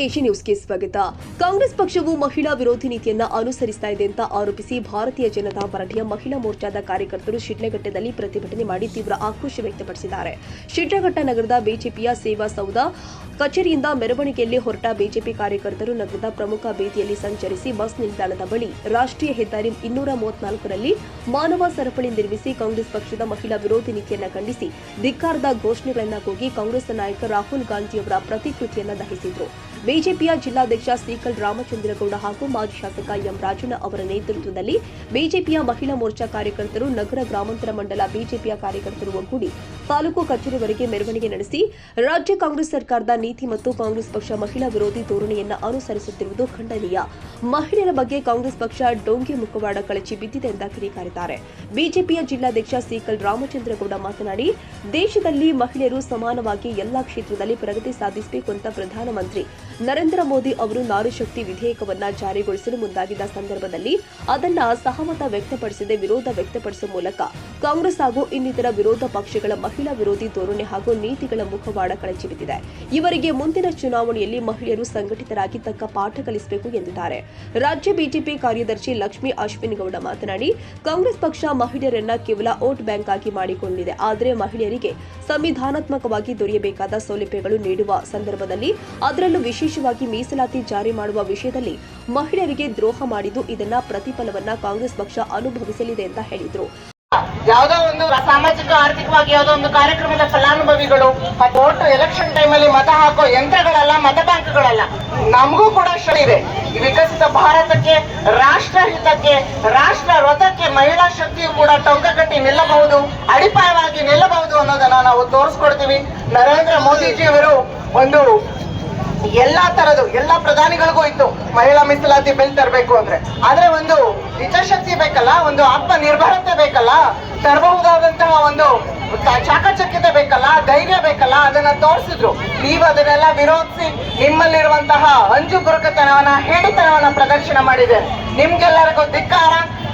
Asian ನ್ಯೂಸ್ಗೆ ಸ್ವಾಗತ. ಕಾಂಗ್ರೆಸ್ ಪಕ್ಷವು ಮಹಿಳಾ ವಿರೋಧಿ ನೀತಿಯನ್ನ ಅನುಸರಿಸ್ತಾ ಇದೆ ಅಂತ ಆರೋಪಿಸಿ ಭಾರತೀಯ ಜನತಾ ಪಾರ್ಟಿಯ ಮಹಿಳಾ ಮೋರ್ಚಾದ ಕಾರ್ಯಕರ್ತರು ಶಿಡ್ಲಘಟ್ಟದಲ್ಲಿ ಪ್ರತಿಭಟನೆ ಮಾಡಿ ತೀವ್ರ ಆಕ್ರೋಶ ವ್ಯಕ್ತಪಡಿಸಿದ್ದಾರೆ. ಶಿಡ್ಲಘಟ್ಟ ನಗರದ ಬಿಜೆಪಿಯ ಸೇವಾ ಸೌಧ ಕಚೇರಿಯಿಂದ ಮೆರವಣಿಗೆಯಲ್ಲಿ ಹೊರಟ ಬಿಜೆಪಿ ಕಾರ್ಯಕರ್ತರು ನಗರದ ಪ್ರಮುಖ ಬೀದಿಯಲ್ಲಿ ಸಂಚರಿಸಿ ಬಸ್ ನಿಲ್ದಾಣದ ಬಳಿ ರಾಷ್ಟ್ರೀಯ ಹೆದ್ದಾರಿ 234ರಲ್ಲಿ ಮಾನವ ಸರಪಳಿ ನಿರ್ಮಿಸಿ ಕಾಂಗ್ರೆಸ್ ಪಕ್ಷದ ಮಹಿಳಾ ವಿರೋಧಿ ನೀತಿಯನ್ನ ಖಂಡಿಸಿ ಧಿಕ್ಕಾರದ ಘೋಷಣೆಗಳನ್ನು ಕೂಗಿ ಕಾಂಗ್ರೆಸ್ ನಾಯಕ ರಾಹುಲ್ ಗಾಂಧಿಯವರ ಪ್ರತಿಕೃತಿಯನ್ನು ದಹಿಸಿದರು. ಬಿಜೆಪಿಯ ಜಿಲ್ಲಾಧ್ಯಕ್ಷ ಸೀಕಲ್ ರಾಮಚಂದ್ರಗೌಡ ಹಾಗೂ ಮಾಜಿ ಶಾಸಕ ಎಂ ರಾಜಣ್ಣ ಅವರ ನೇತೃತ್ವದಲ್ಲಿ ಬಿಜೆಪಿಯ ಮಹಿಳಾ ಮೋರ್ಚಾ ಕಾರ್ಯಕರ್ತರು ನಗರ ಗ್ರಾಮಾಂತರ ಮಂಡಲ ಬಿಜೆಪಿಯ ಕಾರ್ಯಕರ್ತರು ಒಗ್ಗೂಡಿ ತಾಲೂಕು ಕಚೇರಿವರೆಗೆ ಮೆರವಣಿಗೆ ನಡೆಸಿ ರಾಜ್ಯ ಕಾಂಗ್ರೆಸ್ ಸರ್ಕಾರದ ನೀತಿ ಮತ್ತು ಕಾಂಗ್ರೆಸ್ ಪಕ್ಷ ಮಹಿಳಾ ವಿರೋಧಿ ಧೋರಣೆಯನ್ನು ಅನುಸರಿಸುತ್ತಿರುವುದು ಖಂಡನೀಯ. ಮಹಿಳೆಯರ ಬಗ್ಗೆ ಕಾಂಗ್ರೆಸ್ ಪಕ್ಷ ಡೋಂಗಿ ಮುಖವಾಡ ಕಳಚಿ ಬಿದ್ದಿದೆ ಎಂದು ಕಿಡಿಕಾರಿದ್ದಾರೆ. ಬಿಜೆಪಿಯ ಜಿಲ್ಲಾಧ್ಯಕ್ಷ ಸೀಕಲ್ ರಾಮಚಂದ್ರಗೌಡ ಮಾತನಾಡಿ, ದೇಶದಲ್ಲಿ ಮಹಿಳೆಯರು ಸಮಾನವಾಗಿ ಎಲ್ಲಾ ಕ್ಷೇತ್ರದಲ್ಲಿ ಪ್ರಗತಿ ಸಾಧಿಸಬೇಕು ಅಂತ ಪ್ರಧಾನಮಂತ್ರಿ ನರೇಂದ್ರ ಮೋದಿ ಅವರು ನಾರಿ ಶಕ್ತಿ ವಿಧೇಯಕವನ್ನ ಜಾರಿಗೊಳಿಸಲು ಮುಂದಾಗಿದ್ದ ಸಂದರ್ಭದಲ್ಲಿ ಅದನ್ನ ಸಹಮತ ವ್ಯಕ್ತಪಡಿಸದೆ ವಿರೋಧ ವ್ಯಕ್ತಪಡಿಸುವ ಮೂಲಕ ಕಾಂಗ್ರೆಸ್ ಹಾಗೂ ಇನ್ನಿತರ ವಿರೋಧ ಪಕ್ಷಗಳ ಮಹಿಳಾ ವಿರೋಧಿ ಧೋರಣೆ ಹಾಗೂ ನೀತಿಗಳ ಮುಖವಾಡ ಕಳಚಿಬಿದ್ದಿದೆ. ಇವರಿಗೆ ಮುಂದಿನ ಚುನಾವಣೆಯಲ್ಲಿ ಮಹಿಳೆಯರು ಸಂಘಟಿತರಾಗಿ ತಕ್ಕ ಪಾಠ ಕಲಿಸಬೇಕು ಎಂದಿದ್ದಾರೆ. ರಾಜ್ಯ ಬಿಜೆಪಿ ಕಾರ್ಯದರ್ಶಿ ಲಕ್ಷ್ಮೀ ಅಶ್ವಿನ್ ಗೌಡ ಮಾತನಾಡಿ, ಕಾಂಗ್ರೆಸ್ ಪಕ್ಷ ಮಹಿಳೆಯರನ್ನ ಕೇವಲ ವೋಟ್ ಬ್ಯಾಂಕ್ ಆಗಿ ಮಾಡಿಕೊಂಡಿದೆ. ಆದರೆ ಮಹಿಳೆಯರಿಗೆ ಸಂವಿಧಾನಾತ್ಮಕವಾಗಿ ದೊರೆಯಬೇಕಾದ ಸೌಲಭ್ಯಗಳು ನೀಡುವ ಸಂದರ್ಭದಲ್ಲಿ ಅದರಲ್ಲೂ ವಿಶೇಷವಾಗಿ ಮೀಸಲಾತಿ ಜಾರಿ ಮಾಡುವ ವಿಷಯದಲ್ಲಿ ಮಹಿಳೆಯರಿಗೆ ದ್ರೋಹ ಮಾಡಿದ್ದು ಇದನ್ನ ಪ್ರತಿಫಲವನ್ನ ಕಾಂಗ್ರೆಸ್ ಪಕ್ಷ ಅನುಭವಿಸಲಿದೆ ಅಂತ ಹೇಳಿದ್ರು. ಯಾವುದೋ ಒಂದು ಸಾಮಾಜಿಕ ಆರ್ಥಿಕವಾಗಿ ಯಾವುದೋ ಒಂದು ಕಾರ್ಯಕ್ರಮದ ಫಲಾನುಭವಿಗಳು ವೋಟ್ ಎಲೆಕ್ಷನ್ ಟೈಮಲ್ಲಿ ಮತ ಹಾಕೋ ಯಂತ್ರಗಳಲ್ಲ, ಮತ ಬ್ಯಾಂಕ್ಗಳಲ್ಲ. ನಮಗೂ ಕೂಡ ಇದೆ. ವಿಕಸಿತ ಭಾರತಕ್ಕೆ, ರಾಷ್ಟ್ರ ಹಿತಕ್ಕೆ, ರಾಷ್ಟ್ರ ರಥಕ್ಕೆ ಮಹಿಳಾ ಶಕ್ತಿಯು ಕೂಡ ಟೊಂಕ ಕಟ್ಟಿ ನಿಲ್ಲಬಹುದು, ಅಡಿಪಾಯವಾಗಿ ನಿಲ್ಲಬಹುದು ಅನ್ನೋದನ್ನ ನಾವು ತೋರಿಸ್ಕೊಡ್ತೀವಿ. ನರೇಂದ್ರ ಮೋದಿಜಿಯವರು ಒಂದು ಎಲ್ಲಾ ಪ್ರಧಾನಿಗಳಿಗೂ ಇತ್ತು ಮಹಿಳಾ ಮೀಸಲಾತಿ ಬಿಲ್ ತರಬೇಕು ಅಂದ್ರೆ. ಆದ್ರೆ ಒಂದು ಇಚ್ಛಾಶಕ್ತಿ ಬೇಕಲ್ಲ, ಒಂದು ಆತ್ಮನಿರ್ಭರತೆ ಬೇಕಲ್ಲ, ತರಬಹುದಾದಂತಹ ಒಂದು ಚಾಕಚಕ್ಯತೆ ಬೇಕಲ್ಲ, ಧೈರ್ಯ ಬೇಕಲ್ಲ, ಅದನ್ನ ತೋರಿಸಿದ್ರು. ನೀವು ಅದನ್ನೆಲ್ಲ ವಿರೋಧಿಸಿ ನಿಮ್ಮಲ್ಲಿರುವಂತಹ ಅಂಜು ಬುರುಕತನವನ್ನ, ಹೇಡಿತನವನ್ನ ಪ್ರದರ್ಶನ ಮಾಡಿದೆ. ನಿಮ್ಗೆಲ್ಲರಿಗೂ ಧಿಕ್ಕಾರ.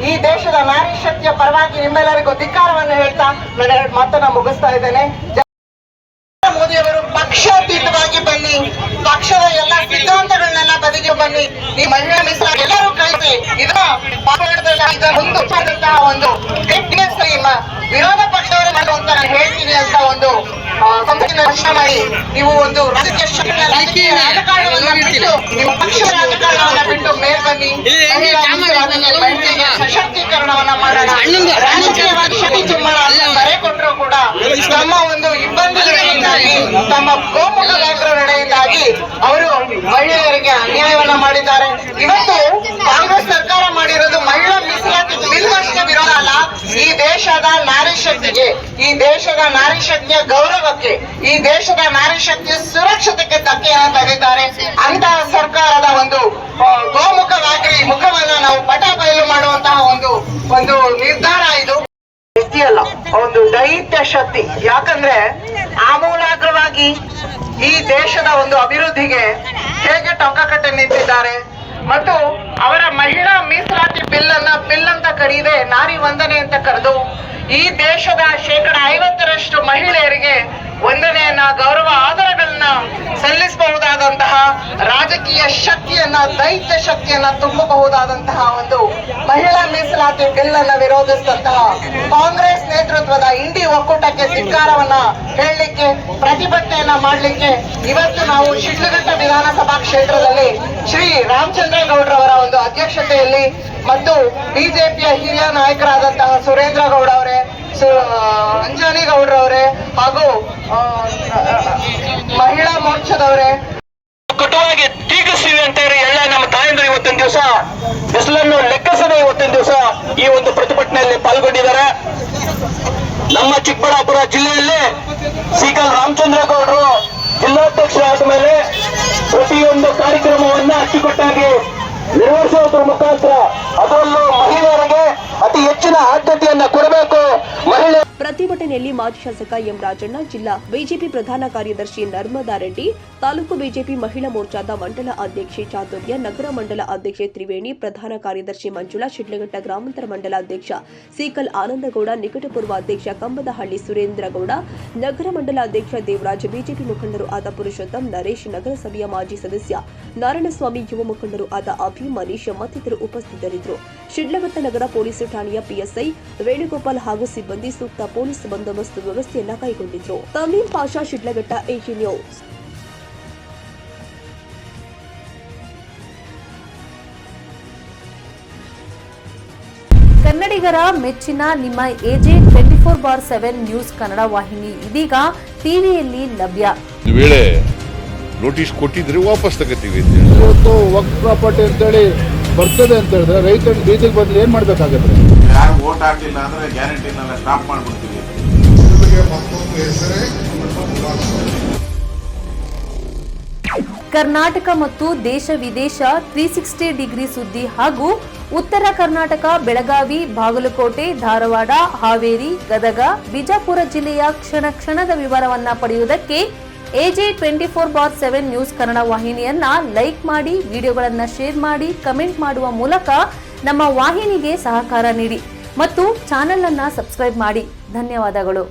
ಈ ದೇಶದ ನಾರಿ ಶಕ್ತಿಯ ಪರವಾಗಿ ನಿಮ್ಮೆಲ್ಲರಿಗೂ ಧಿಕ್ಕಾರವನ್ನು ಹೇಳ್ತಾ ನಾನು ಮಾತನ್ನ ಮುಗಿಸ್ತಾ ಇದ್ದೇನೆ. ಮೋದಿಯವರು ಪಕ್ಷಾತೀತವಾಗಿ ಬನ್ನಿ, ಪಕ್ಷದ ಎಲ್ಲ ಸಿದ್ಧಾಂತಗಳನ್ನೆಲ್ಲ ಬದಿಗೆ ಬನ್ನಿ, ಈ ಮಹಿಳಾ ಮೀಸಲಾತಿ ಎಲ್ಲರೂ ಕಳಿಸಿ. ಇದನ್ನ ಮುಂದುವರೆದಂತಹ ಒಂದು ವಿರೋಧ ಪಕ್ಷದವರು ಮಾಡುವಂತ ನಾನು ಹೇಳ್ತೀನಿ ಅಂತ ಒಂದು ಸಂಸ್ಥೆ ಮಾಡಿ ನೀವು ಒಂದು ರಾಜಕೀಯ ರಾಜಕಾರಣವನ್ನ ಬಿಟ್ಟು, ನಿಮ್ಮ ಪಕ್ಷದ ರಾಜಕಾರಣವನ್ನ ಬಿಟ್ಟು ಮೇಲ್ ಬನ್ನಿ. ಮಹಿಳೆಗೆ ಸಶಕ್ತೀಕರಣವನ್ನ ಮಾಡೋಣ. ರಾಜಕೀಯವಾಗಿ ಶಕ್ತಿ ತುಂಬಾಣ ಅಂತ ಕರೆ ಕೊಟ್ಟರು ಕೂಡ ತಮ್ಮ ಒಂದು ಇಬ್ಬಂದಿಗಳಿಂದಾಗಿ, ತಮ್ಮ ಗೋಮುಖ ನಡೆಯಿಂದಾಗಿ ಅವರು ಮಹಿಳೆಯರಿಗೆ ಅನ್ಯಾಯವನ್ನ ಮಾಡಿದ್ದಾರೆ. ಇವತ್ತು ಕಾಂಗ್ರೆಸ್ ಸರ್ಕಾರ ಮಾಡಿರೋದು ಮಹಿಳಾ ಮೀಸಲಾತಿ ಬಿಲ್ ಅಷ್ಟೇ ವಿರೋಧ ಅಲ್ಲ, ಈ ದೇಶದ ನಾರಿ ಶಕ್ತಿಗೆ, ಈ ದೇಶದ ನಾರಿ ಶಕ್ತಿಯ ಗೌರವಕ್ಕೆ, ಈ ದೇಶದ ನಾರಿ ಶಕ್ತಿಯ ಸುರಕ್ಷತೆಗೆ ಧಕ್ಕೆಯನ್ನು ತೆಗೆದಿದ್ದಾರೆ. ಅಂತಹ ಸರ್ಕಾರದ ಒಂದು ಗೋಮುಖವಾಗಿ ಮುಖವನ್ನ ನಾವು ಪಟ ಬಯಲು ಮಾಡುವಂತಹ ಒಂದು ನಿರ್ಧಾರ ಇದು ಅಲ್ಲ, ಒಂದು ದೈತ್ಯ ಶಕ್ತಿ. ಯಾಕಂದ್ರೆ ಆಮೂಲಾಗ್ರವಾಗಿ ಈ ದೇಶದ ಒಂದು ಅಭಿವೃದ್ಧಿಗೆ ಹೇಗೆ ಟೊಂಕ ಕಟ್ಟಿ ನಿಂತಿದ್ದಾರೆ ಮತ್ತು ಅವರ ಮಹಿಳಾ ಮೀಸಲಾತಿ ಬಿಲ್ ಅಂತ ಕರೀದೆ ನಾರಿ ವಂದನೆ ಅಂತ ಕರೆದು ಈ ದೇಶದ 50% ಮಹಿಳೆಯರಿಗೆ ವಂದನೆಯನ್ನ, ಗೌರವ ಆಧಾರಗಳನ್ನ ಸಲ್ಲಿಸಬಹುದಾದಂತಹ ರಾಜಕೀಯ ಶಕ್ತಿಯನ್ನ, ದೈತ್ಯ ಶಕ್ತಿಯನ್ನ ತುಂಬಬಹುದಾದಂತಹ ಒಂದು ಮಹಿಳಾ ಮೀಸಲಾತಿ ಬಿಲ್ ಅನ್ನ ವಿರೋಧಿಸಿದಂತಹ ಕಾಂಗ್ರೆಸ್ ನೇತೃತ್ವದ ಇಂಡಿ ಒಕ್ಕೂಟಕ್ಕೆ ಧಿಕ್ಕಾರವನ್ನ ಹೇಳಲಿಕ್ಕೆ, ಪ್ರತಿಭಟನೆಯನ್ನ ಮಾಡಲಿಕ್ಕೆ ಇವತ್ತು ನಾವು ಶಿಡ್ಲಘಟ್ಟ ವಿಧಾನಸಭಾ ಕ್ಷೇತ್ರದಲ್ಲಿ ಶ್ರೀ ರಾಮಚಂದ್ರೇಗೌಡರವರ ಒಂದು ಅಧ್ಯಕ್ಷತೆಯಲ್ಲಿ ಮತ್ತು ಬಿಜೆಪಿಯ ಹಿರಿಯ ನಾಯಕರಾದಂತಹ ಸುರೇಂದ್ರ ಗೌಡ ಅವರೇ, ಅಂಜನಿ ಗೌಡ್ರವರೇ ಹಾಗೂ ಮಹಿಳಾ ಮೋರ್ಚಾದವರೇ ಕಟುವಾಗಿ ಟೀಕಿಸ್ತೀವಿ ಅಂತ ಎಲ್ಲ ನಮ್ಮ ತಾಯಂದ್ರು ಇವತ್ತಿನ ದಿವಸ ಬಿಸಿಲನ್ನು ಲೆಕ್ಕಿಸದೆ ಇವತ್ತಿನ ದಿವಸ ಈ ಒಂದು ಪ್ರತಿಭಟನೆಯಲ್ಲಿ ಪಾಲ್ಗೊಂಡಿದ್ದಾರೆ. ನಮ್ಮ ಚಿಕ್ಕಬಳ್ಳಾಪುರ ಜಿಲ್ಲೆಯಲ್ಲಿ ಸೀಕಲ್ ರಾಮಚಂದ್ರಗೌಡರು ಜಿಲ್ಲಾಧ್ಯಕ್ಷರಾದ ಮೇಲೆ ಪ್ರತಿಯೊಂದು ಕಾರ್ಯಕ್ರಮವನ್ನ ಅಚ್ಚುಕಟ್ಟಾಗಿ ನಿರ್ವಹಿಸುವುದರ ಮುಖಾಂತರ ಅದರಲ್ಲೂ ಮಹಿಳೆಯರಿಗೆ ಅತಿ ಹೆಚ್ಚಿನ ಆದ್ಯತೆಯನ್ನ ಕೊಡಬೇಕು. ಮಹಿಳೆ ಪ್ರತಿಭಟನೆಯಲ್ಲಿ ಮಾಜಿ ಶಾಸಕ ಎಂ ರಾಜಣ್ಣ, ಜಿಲ್ಲಾ ಬಿಜೆಪಿ ಪ್ರಧಾನ ಕಾರ್ಯದರ್ಶಿ ನರ್ಮದಾ ರೆಡ್ಡಿ, ತಾಲೂಕು ಬಿಜೆಪಿ ಮಹಿಳಾ ಮೋರ್ಚಾದ ಮಂಡಲ ಅಧ್ಯಕ್ಷೆ ಚಾತುರ್ಯ, ನಗರ ಮಂಡಲ ಅಧ್ಯಕ್ಷೆ ತ್ರಿವೇಣಿ, ಪ್ರಧಾನ ಕಾರ್ಯದರ್ಶಿ ಮಂಜುಳಾ, ಶಿಡ್ಲಘಟ್ಟ ಗ್ರಾಮಾಂತರ ಮಂಡಲ ಅಧ್ಯಕ್ಷ ಸಿಕಲ್ ಆನಂದಗೌಡ, ನಿಕಟಪೂರ್ವ ಅಧ್ಯಕ್ಷ ಕಂಬದಹಳ್ಳಿ ಸುರೇಂದ್ರಗೌಡ, ನಗರ ಮಂಡಲ ಅಧ್ಯಕ್ಷ ದೇವರಾಜ್, ಬಿಜೆಪಿ ಮುಖಂಡರು ಆದ ಪುರುಷೋತ್ತಮ್, ನರೇಶ್, ನಗರಸಭೆಯ ಮಾಜಿ ಸದಸ್ಯ ನಾರಾಯಣಸ್ವಾಮಿ, ಯುವ ಮುಖಂಡರು ಆದ ಅಭಿ, ಮನೀಶ್ ಮತ್ತಿತರರು ಉಪಸ್ಥಿತರಿದ್ದರು. ಶಿಡ್ಲಘಟ್ಟ ನಗರ ಪೊಲೀಸ್ ಠಾಣೆಯ ಪಿಎಸ್ಐ ವೇಣುಗೋಪಾಲ್ ಹಾಗೂ ಸಿಬ್ಬಂದಿ ಸೂಕ್ತ ಪೊಲೀಸ್ ಬಂದೋಬಸ್ತ್ ವ್ಯವಸ್ಥೆಯನ್ನ ಕೈಗೊಂಡಿದ್ರು. ತಮೀಂ ಪಾಷಾ, ಶಿಡ್ಲಘಟ್ಟ, AG ನ್ಯೂಸ್. ಕನ್ನಡಿಗರ ಮೆಚ್ಚಿನ ನಿಮ್ಮ AJ 24/7 ನ್ಯೂಸ್ ಕನ್ನಡ ವಾಹಿನಿ ಇದೀಗ ಟಿವಿಯಲ್ಲಿ ಲಭ್ಯ. ಒಂದು ವೇಳೆ ನೋಟಿಸ್ ಕೊಟ್ಟಿದ್ರೆ ವಾಪಸ್ ತಗೋತೀವಿ. ಇವತ್ತು ವಕ್ಫ್ ಪ್ರಾಪರ್ಟಿ ಅಂತೇಳಿ ಬರ್ತದೆ ಅಂತ ಹೇಳಿದ್ರೆ ರೈತರು ಬೀದಿಗೆ ಬಂದ್ರೆ ಏನ್ ಮಾಡ್ಬೇಕಾಗತ್ತೆ? ಯಾರು ವೋಟ್ ಹಾಕಿಲ್ಲ ಅಂದ್ರೆ ಗ್ಯಾರಂಟಿನೆಲ್ಲ ಸ್ಟಾಪ್ ಮಾಡ್ಬಿಡ್ತೀವಿ. ಕರ್ನಾಟಕ ಮತ್ತು ದೇಶ ವಿದೇಶ 360 ಡಿಗ್ರಿ ಸುದ್ದಿ ಹಾಗೂ ಉತ್ತರ ಕರ್ನಾಟಕ, ಬೆಳಗಾವಿ, ಬಾಗಲಕೋಟೆ, ಧಾರವಾಡ, ಹಾವೇರಿ, ಗದಗ, ಬಿಜಾಪುರ ಜಿಲ್ಲೆಯ ಕ್ಷಣ ಕ್ಷಣದ ವಿವರವನ್ನ ಪಡೆಯುವುದಕ್ಕೆ AJ 24/7 ನ್ಯೂಸ್ ಕನ್ನಡ ವಾಹಿನಿಯನ್ನ ಲೈಕ್ ಮಾಡಿ, ವಿಡಿಯೋಗಳನ್ನ ಶೇರ್ ಮಾಡಿ, ಕಮೆಂಟ್ ಮಾಡುವ ಮೂಲಕ ನಮ್ಮ ವಾಹಿನಿಗೆ ಸಹಕಾರ ನೀಡಿ ಮತ್ತು ಚಾನೆಲ್ ಅನ್ನ ಸಬ್ಸ್ಕ್ರೈಬ್ ಮಾಡಿ. ಧನ್ಯವಾದಗಳು.